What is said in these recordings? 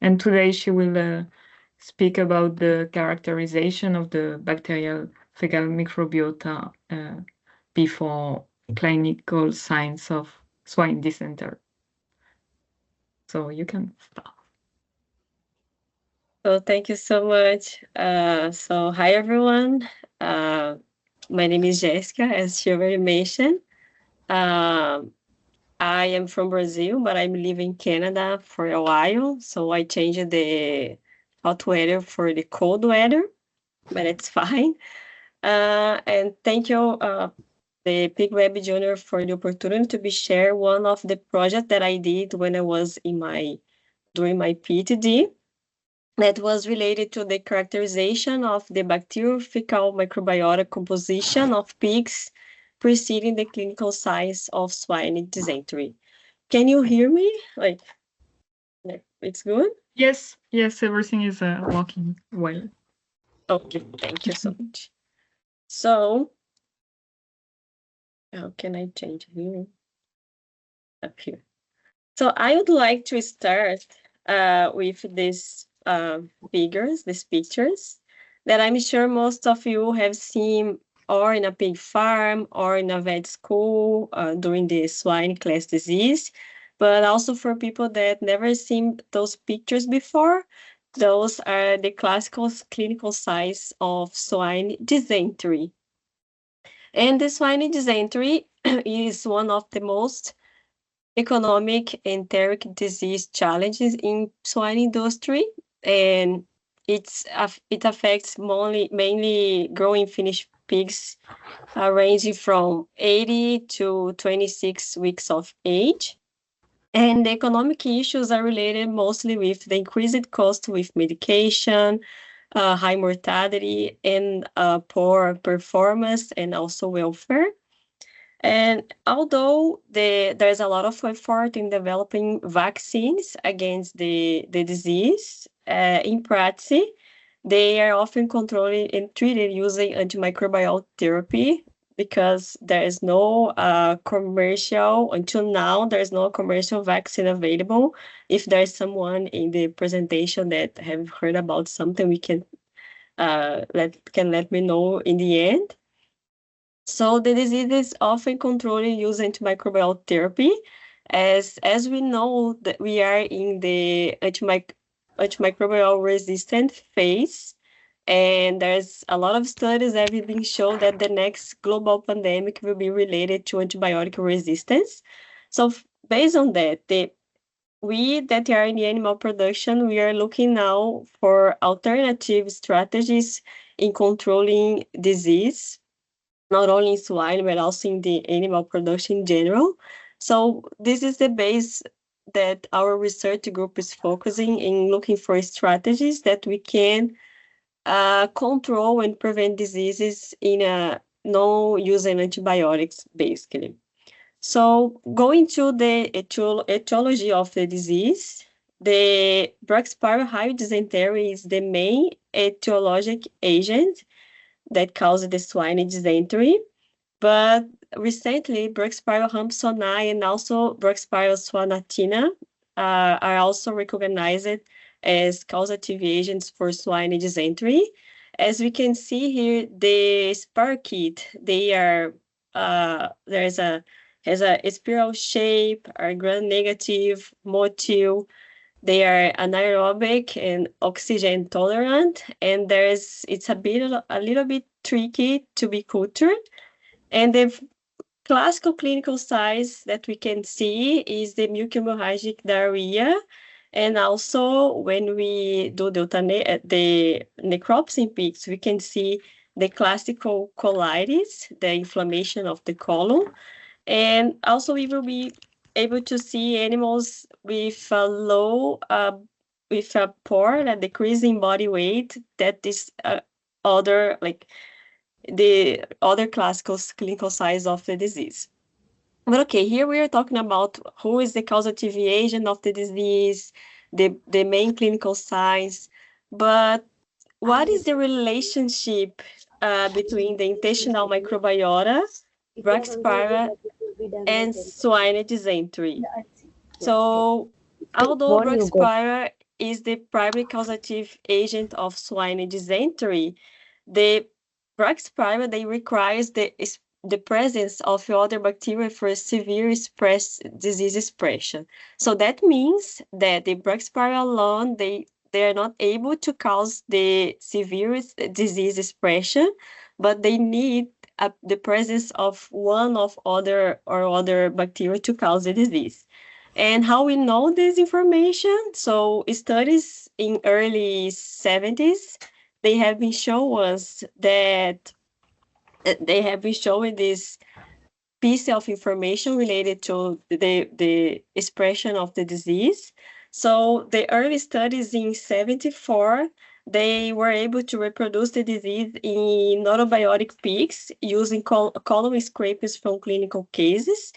And today she will speak about the characterization of the bacterial fecal microbiota before clinical signs of swine dysentery. So you can start. So thank you so much. So hi everyone. My name is Jessica, as she already mentioned. I am from Brazil, but I'm living in Canada for a while. So I changed the hot weather for the cold weather, but it's fine. And thank you, the Pig Web Junior, for the opportunity to be share one of the projects that I did when I was during my PhD that was related to the characterization of the bacterial fecal microbiota composition of pigs preceding the clinical signs of swine dysentery. Can you hear me? Like it's good? Yes, everything is working well. Okay, thank you so much. So, how can I change here? Up here. So I would like to start with these these pictures that I'm sure most of you have seen or in a pig farm or in a vet school during the swine class disease, but also for people that never seen those pictures before. Those are the classical clinical signs of swine dysentery. And the swine dysentery is one of the most economic and enteric disease challenges in swine industry, and it affects mainly growing finished pigs ranging from 80 to 26 weeks of age. And the economic issues are related mostly with the increased cost with medication, high mortality, and poor performance and also welfare. And although there's a lot of effort in developing vaccines against the disease, in practice, they are often controlled and treated using antimicrobial therapy because there is no until now, there's no commercial vaccine available. If there's someone in the presentation that have heard about something, we can let me know in the end. So the disease is often controlled using antimicrobial therapy. As we know that we are in the antimicrobial resistant phase, and there's a lot of studies that have been shown that the next global pandemic will be related to antibiotic resistance. So based on that, we that are in the animal production, we are looking now for alternative strategies in controlling disease, not only in swine, but also in the animal production in general. So this is the base that our research group is focusing in looking for strategies that we can control and prevent diseases in a no using antibiotics, basically. So going to the etiology of the disease, the Braxpara hive dysentery is the main etiologic agent that causes the swine dysentery. But recently, Braxpira hampsoni and also Braxpira swanatina are also recognized as causative agents for swine dysentery. As we can see here, the spirochete, they are there's a has a spiral shape, are gram-negative, motile. They are anaerobic and oxygen tolerant, and it's a little bit tricky to be cultured. And the classical clinical signs that we can see is the mucohemorrhagic diarrhea. And also when we do the necropsy in pigs, we can see the classical colitis, the inflammation of the colon. And also we will be able to see animals with a with a poor and decreasing body weight that is other like the other classical clinical signs of the disease. But okay, here we are talking about who is the causative agent of the disease, the main clinical signs, but what is the relationship between the intestinal microbiota, Braxpira, and swine dysentery? So, although Braxpira is the primary causative agent of swine dysentery, the Braxpira, they requires the presence of other bacteria for severe disease expression. So that means that the Braxpira alone, they are not able to cause the severe disease expression, but they need the presence of one of other bacteria to cause the disease. And how we know this information? So studies in early 70s, they have been showing us that they have been showing this piece of information related to the expression of the disease. So the early studies in 74, they were able to reproduce the disease in non-biotic pigs using colon scrapings from clinical cases.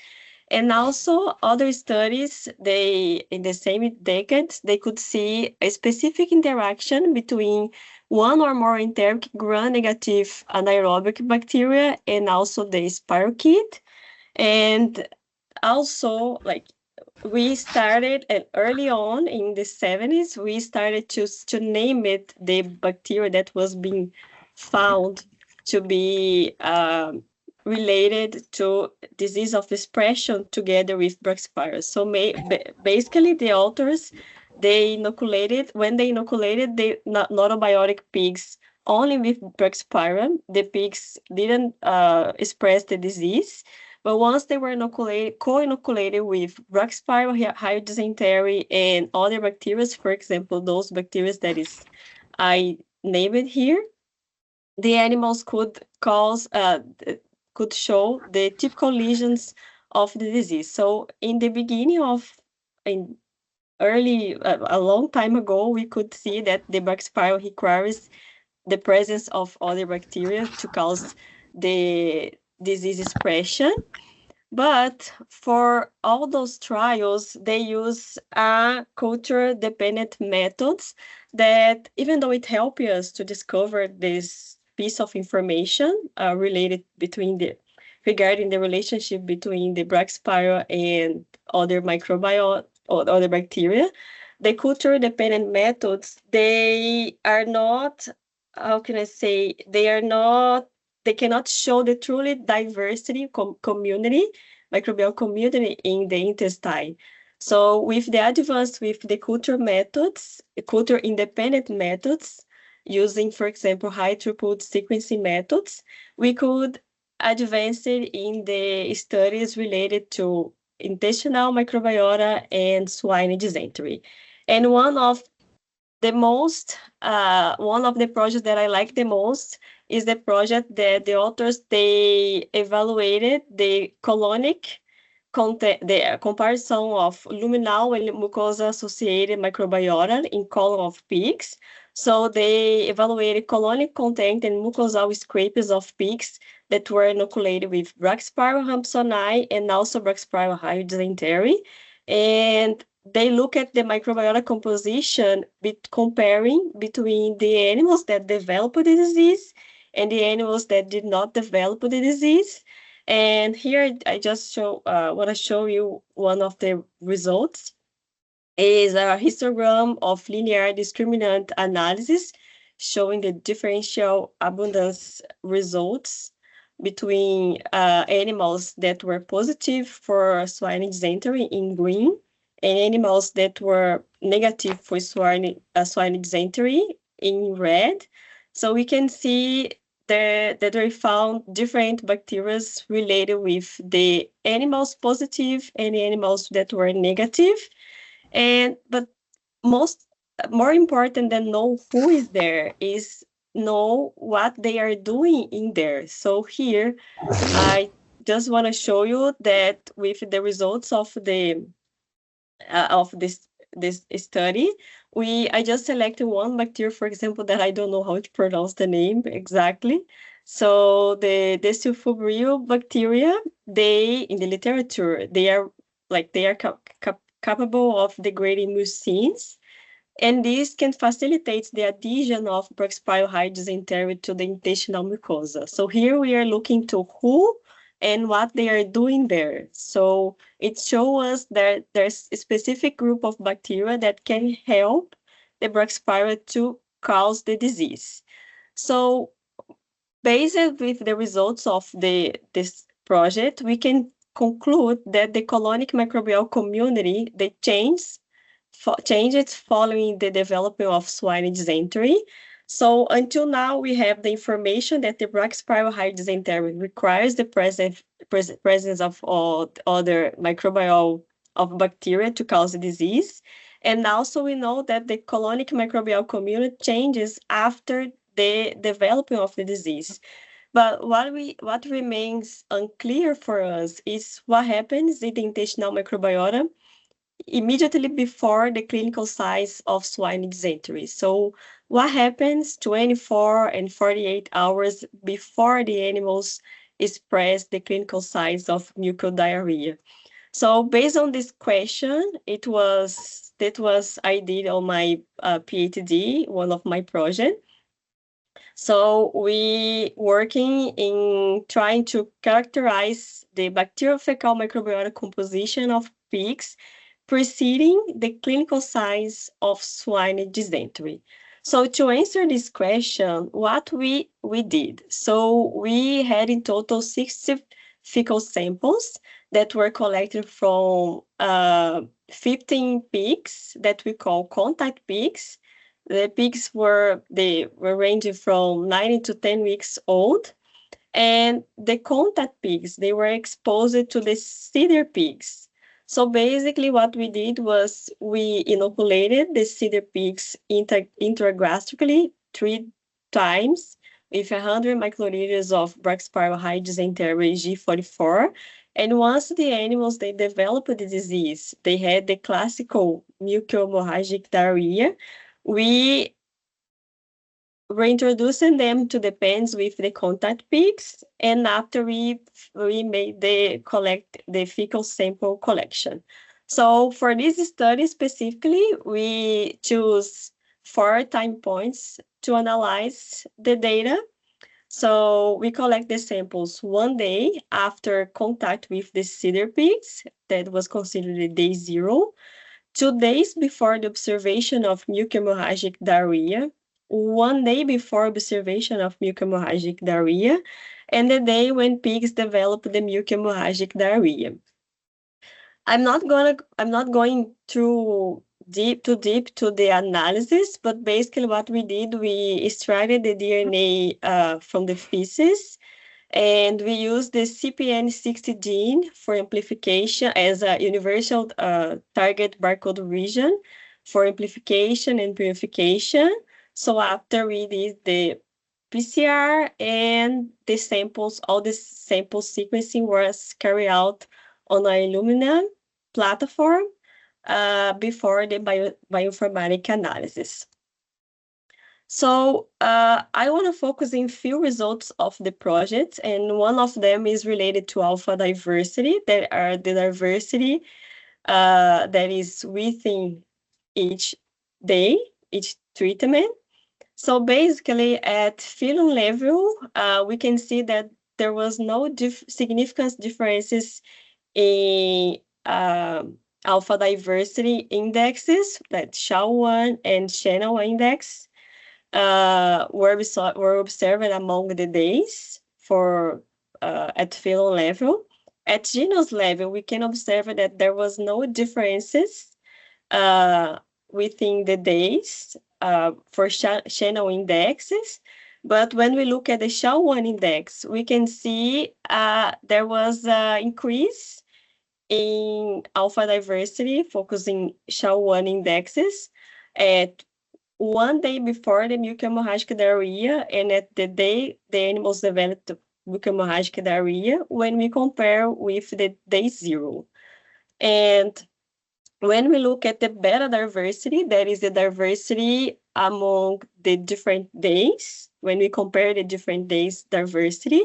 And also other studies, in the same decade, they could see a specific interaction between one or more enteric gram-negative anaerobic bacteria and also the spirochete. And also, like, we started early on in the 70s, we started to name it the bacteria that was being found to be related to disease of expression together with Braxpira. So basically the authors, they inoculated the non-biotic pigs only with Braxpira. The pigs didn't express the disease. But once they were co-inoculated with Braxpira, hyodysentery, and other bacteria, for example, those bacteria that I named here, the animals could show the typical lesions of the disease. So in the beginning a long time ago, we could see that the Braxpira requires the presence of other bacteria to cause the disease expression. But for all those trials, they use culture-dependent methods that, even though it helps us to discover this piece of information regarding the relationship between the Braxpira and other microbiota or other bacteria, the culture-dependent methods, they are not, how can I say, they cannot show the truly diversity microbial community in the intestine. So with the advance with the culture independent methods, using, for example, high throughput sequencing methods, we could advance it in the studies related to intestinal microbiota and swine dysentery. And one of the projects that I like the most is the project that the authors, they evaluated the colonic content, the comparison of luminal and mucosa-associated microbiota in colon of pigs. So they evaluated colonic content and mucosal scrapings of pigs that were inoculated with Braxpira hampsoni and also Braxpira hyodysentery. And they look at the microbiota composition, comparing between the animals that developed the disease and the animals that did not develop the disease. And here I just want to show you one of the results. Is a histogram of linear discriminant analysis showing the differential abundance results between animals that were positive for swine dysentery in green and animals that were negative for swine dysentery in red. So we can see that they found different bacteria related with the animals positive and the animals that were negative. But more important than know who is there is know what they are doing in there. So here, I just want to show you that with the results of this study, I just selected one bacteria, for example, that I don't know how to pronounce the name exactly. So the Sulfobrio bacteria, in the literature, they are capable of degrading mucins, and this can facilitate the adhesion of Braxpira hyodysentery to the intestinal mucosa. So here we are looking to who and what they are doing there. So it shows us that there's a specific group of bacteria that can help the Braxpira to cause the disease. So based with the results of this project, we can conclude that the colonic microbial community, they changed following the development of swine dysentery. So until now, we have the information that the Braxpira hive dysentery requires the presence of other microbial of bacteria to cause the disease. And also we know that the colonic microbial community changes after the development of the disease. But what remains unclear for us is what happens in the intestinal microbiota immediately before the clinical signs of swine dysentery. So what happens 24 and 48 hours before the animals express the clinical signs of mucodiarrhea? So based on this question, that was I did on my PhD, one of my projects. So we working in trying to characterize the bacteriofecal microbiota composition of pigs preceding the clinical signs of swine dysentery. So to answer this question, what we did, so we had in total 60 fecal samples that were collected from 15 pigs that we call contact pigs. The pigs were ranging from 9 to 10 weeks old, and the contact pigs, they were exposed to the cedar pigs. So basically what we did was we inoculated the cedar pigs intragastrically 3 times with 100 microliters of Braxpira hive dysentery G44. And once the animals, they developed the disease, they had the classical mucohemorrhagic diarrhea, we reintroducing them to the pens with the contact pigs, and after we made the fecal sample collection. So for this study specifically, we choose 4 time points to analyze the data. So we collect the samples 1 day after contact with the cedar pigs, that was considered day 0, 2 days before the observation of mucohemorrhagic diarrhea, 1 day before observation of mucohemorrhagic diarrhea, and the day when pigs develop the mucohemorrhagic diarrhea. I'm not going too deep to the analysis, but basically what we did, we extracted the DNA from the feces, and we used the CPN60 gene for amplification as a universal target barcode region for amplification and purification. So after we did the PCR and the samples, all the sample sequencing was carried out on an Illumina platform before the bioinformatic analysis. So I want to focus in few results of the project, and one of them is related to alpha diversity, that are the diversity that is within each day, each treatment. So basically at phylum level, we can see that there was no significant differences in alpha diversity indexes, like SHA-1 and Shannon index, were observed among the days for at phylum level. At genus level, we can observe that there was no differences within the days for Shannon indexes. But when we look at the SHA-1 index, we can see there was an increase in alpha diversity, focusing SHA-1 indexes at 1 day before the mucohemorrhagic diarrhea, and at the day the animals developed mucohemorrhagic diarrhea when we compare with the day 0. And when we look at the beta diversity, that is the diversity among the different days, when we compare the different days diversity,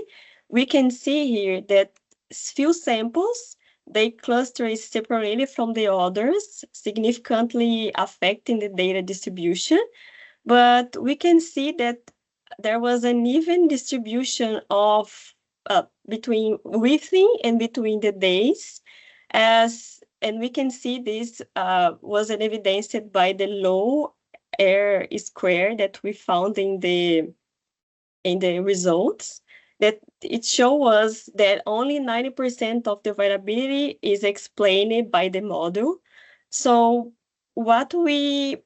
we can see here that few samples, they cluster separately from the others, significantly affecting the data distribution. But we can see that there was an even distribution of within and between the days, and we can see this was evidenced by the low R square that we found in the results, that it shows us that only 90% of the variability is explained by the model. So what we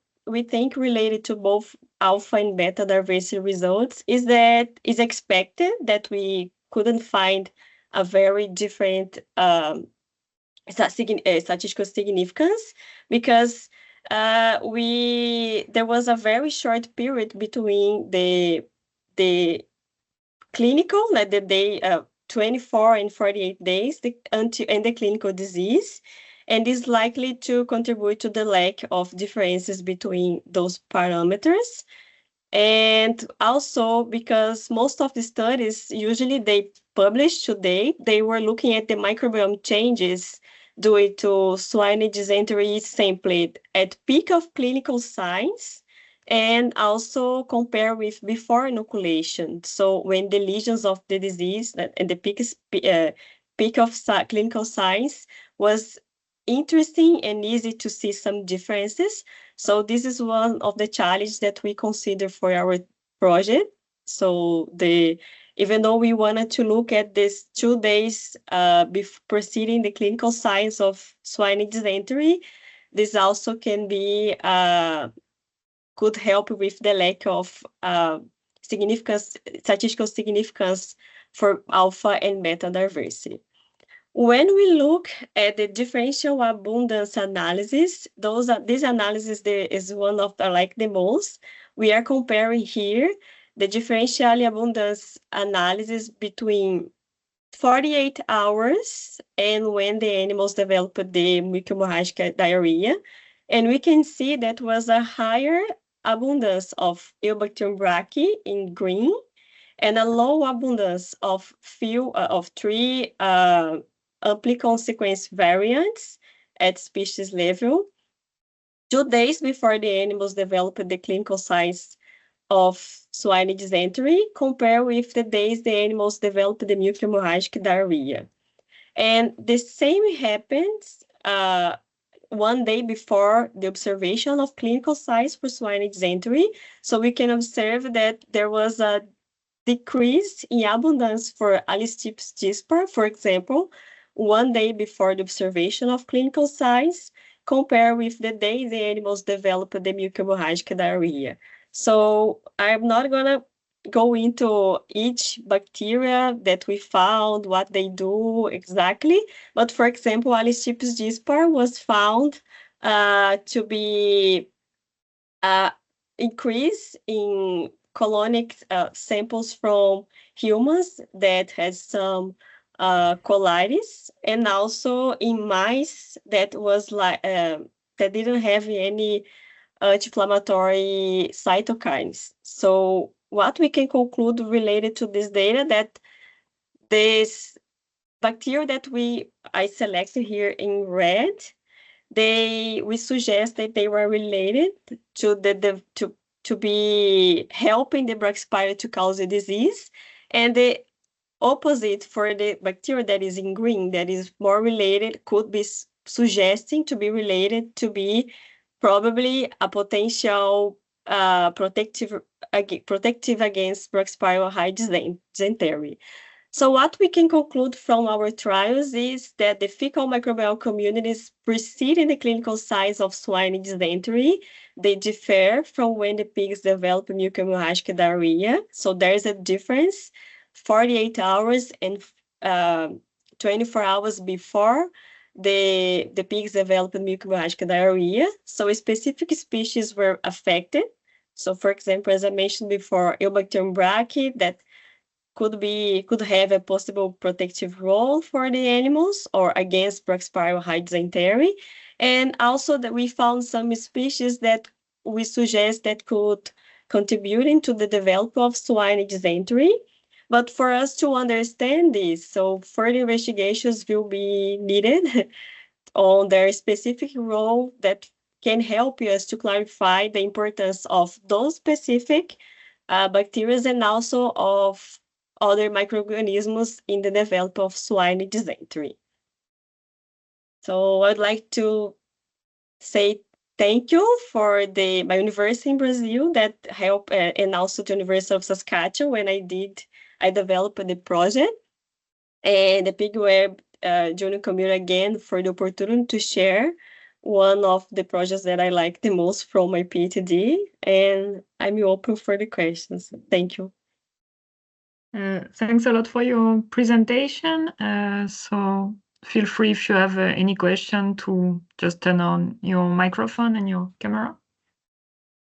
think related to both alpha and beta diversity results is that it's expected that we couldn't find a very different statistical significance, because there was a very short period between the clinical, like the day 24 and 48 days, and the clinical disease, and is likely to contribute to the lack of differences between those parameters. And also because most of the studies, usually they publish today, they were looking at the microbiome changes due to swine dysentery sampled at peak of clinical signs, and also compare with before inoculation. So when the lesions of the disease and the peak of clinical signs was interesting and easy to see some differences. So this is one of the challenges that we consider for our project. So even though we wanted to look at this 2 days preceding the clinical signs of swine dysentery, this also can be could help with the lack of statistical significance for alpha and beta diversity. When we look at the differential abundance analysis, this analysis is one of I like the most. We are comparing here the differential abundance analysis between 48 hours and when the animals developed the mucohemorrhagic diarrhea. And we can see that was a higher abundance of Eubacterium brachy in green, and a low abundance of three amplicon sequence variants at species level 2 days before the animals developed the clinical signs of swine dysentery, compared with the days the animals developed the mucohemorrhagic diarrhea. And the same happens 1 day before the observation of clinical signs for swine dysentery. So we can observe that there was a decrease in abundance for Alistippus dispar, for example, 1 day before the observation of clinical signs, compared with the day the animals developed the mucohemorrhagic diarrhea. So I'm not going to go into each bacteria that we found, what they do exactly, but for example, Alistippus dispar was found to be increase in colonic samples from humans that had some colitis, and also in mice that was like that didn't have any anti-inflammatory cytokines. So what we can conclude related to this data, that this bacteria that I selected here in red, we suggest that they were related to be helping the Brachyspira to cause a disease, and the opposite for the bacteria that is in green, that is more related, could be suggesting to be related to be probably a potential protective against Brachyspira high dysentery. So what we can conclude from our trials is that the fecal microbial communities preceding the clinical signs of swine dysentery, they differ from when the pigs develop mucohemorrhagic diarrhea. So there is a difference 48 hours and 24 hours before the pigs developed mucohemorrhagic diarrhea. So specific species were affected. So for example, as I mentioned before, Eubacterium brachy, that could have a possible protective role for the animals or against Brachyspira high dysentery. And also that we found some species that we suggest that could contribute into the development of swine dysentery. But for us to understand this, so further investigations will be needed on their specific role that can help us to clarify the importance of those specific bacteria and also of other microorganisms in the development of swine dysentery. So I'd like to say thank you for my university in Brazil that helped, and also the University of Saskatchewan when I developed the project, and the PigWeb Junior Community again for the opportunity to share one of the projects that I like the most from my PhD, and I'm open for the questions. Thank you. Thanks a lot for your presentation. So feel free if you have any question to just turn on your microphone and your camera.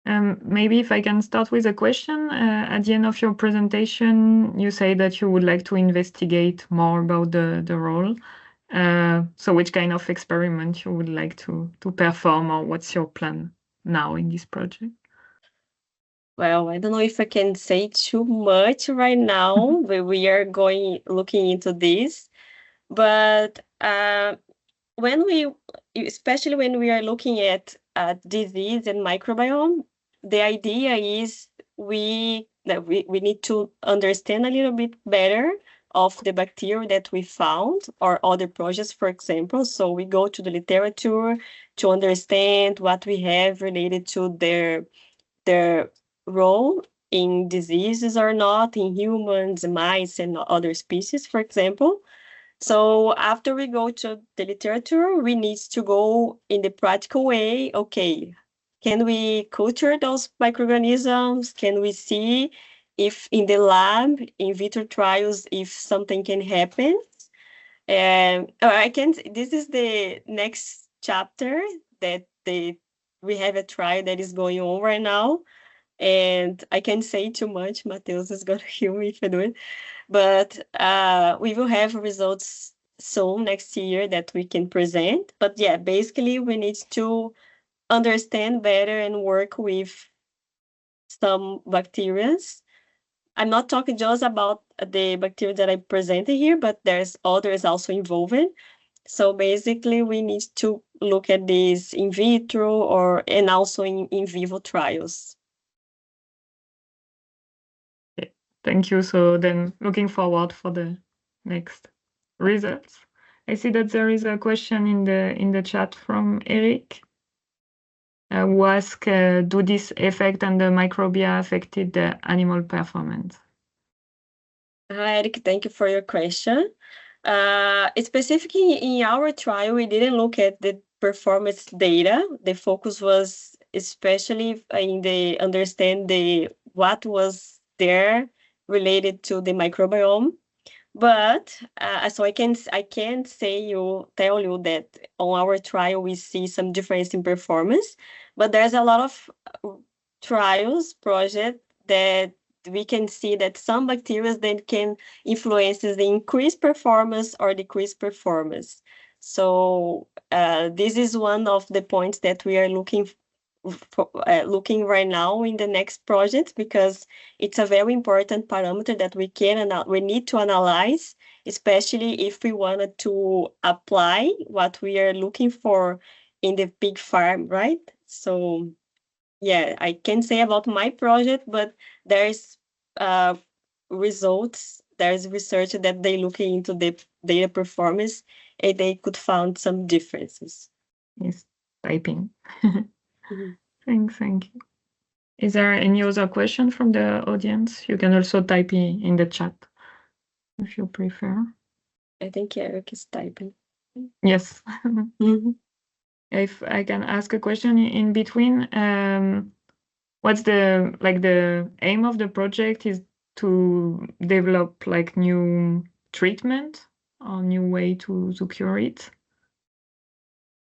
Maybe if I can start with a question. At the end of your presentation, you say that you would like to investigate more about the role. So which kind of experiment you would like to perform, or what's your plan now in this project? Well, I don't know if I can say too much right now, but we are looking into this. But especially when we are looking at disease and microbiome, the idea is we need to understand a little bit better of the bacteria that we found or other projects, for example. So we go to the literature to understand what we have related to their role in diseases or not in humans, mice, and other species, for example. So after we go to the literature, we need to go in the practical way. Okay, can we culture those microorganisms? Can we see if in the lab, in vitro trials, if something can happen? And this is the next chapter that we have a trial that is going on right now. And I can't say too much. Mateus is going to kill me if I do it. But we will have results soon next year that we can present. But yeah, basically we need to understand better and work with some bacteria. I'm not talking just about the bacteria that I presented here, but there's others also involved. So basically we need to look at this in vitro and also in vivo trials. Thank you. So then looking forward for the next results. I see that there is a question in the chat from Eric, who asks, do this effect on the microbia affected the animal performance? Hi, Eric, thank you for your question. Specifically in our trial, we didn't look at the performance data. The focus was especially in the understand what was there related to the microbiome. But so I can tell you that on our trial we see some difference in performance, but there's a lot of project that we can see that some bacteria that can influence the increased performance or decreased performance. So this is one of the points that we are looking right now in the next project, because it's a very important parameter that we need to analyze, especially if we wanted to apply what we are looking for in the pig farm, right? So yeah, I can say about my project, but there's results, there's research that they looking into the data performance and they could find some differences. Yes, typing. Thank you. Is there any other question from the audience? You can also type in the chat if you prefer. I think Eric is typing. Yes. If I can ask a question in between, what's the aim of the project is to develop like new treatment or new way to cure it?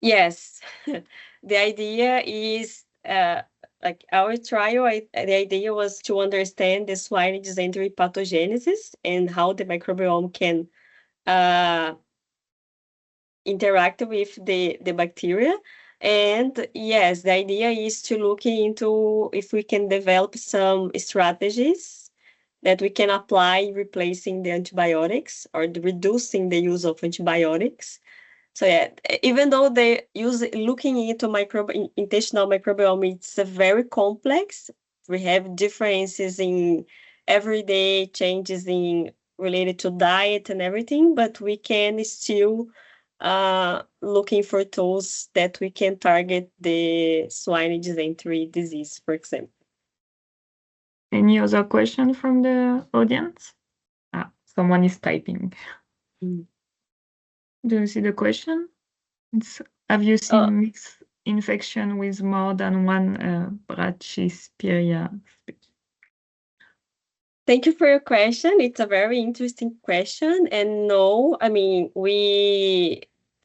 Yes, the idea is like our trial. The idea was to understand the swine dysentery pathogenesis and how the microbiome can interact with the bacteria. And yes, the idea is to look into if we can develop some strategies that we can apply replacing the antibiotics or reducing the use of antibiotics. So yeah, even though looking into intestinal microbiome, it's a very complex. We have differences in everyday changes related to diet and everything, but we can still looking for tools that we can target the swine dysentery disease, for example. Any other question from the audience? Someone is typing. Mm. Do you see the question? Have you seen mixed infection with more than one Brachyspira? Thank you for your question. It's a very interesting question. And no, I mean,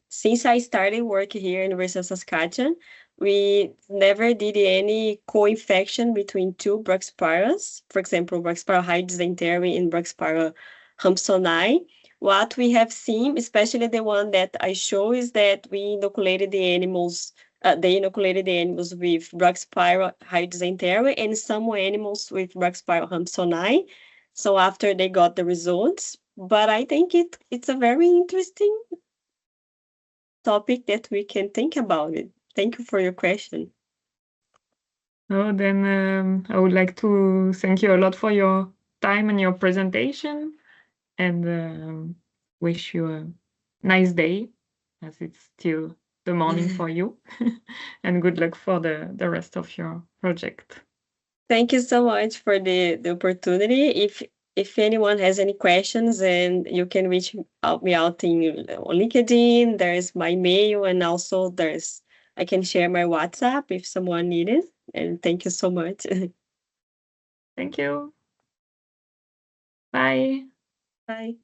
since I started work here in University of Saskatchewan, we never did any co-infection between two Braxpiras, for example, Braxpira high dysentery and Braxpira hampsoni. What we have seen, especially the one that I show, is that we inoculated the animals with Braxpira high dysentery and some animals with Braxpira hampsoni. So after they got the results, but I think it's a very interesting topic that we can think about it. Thank you for your question. Oh, then I would like to thank you a lot for your time and your presentation, and wish you a nice day, as it's still the morning for you, and good luck for the rest of your project. Thank you so much for the opportunity. If anyone has any questions, and you can reach me out on LinkedIn. There's my mail, and also I can share my WhatsApp if someone needed. And thank you so much. Thank you. Bye. Bye.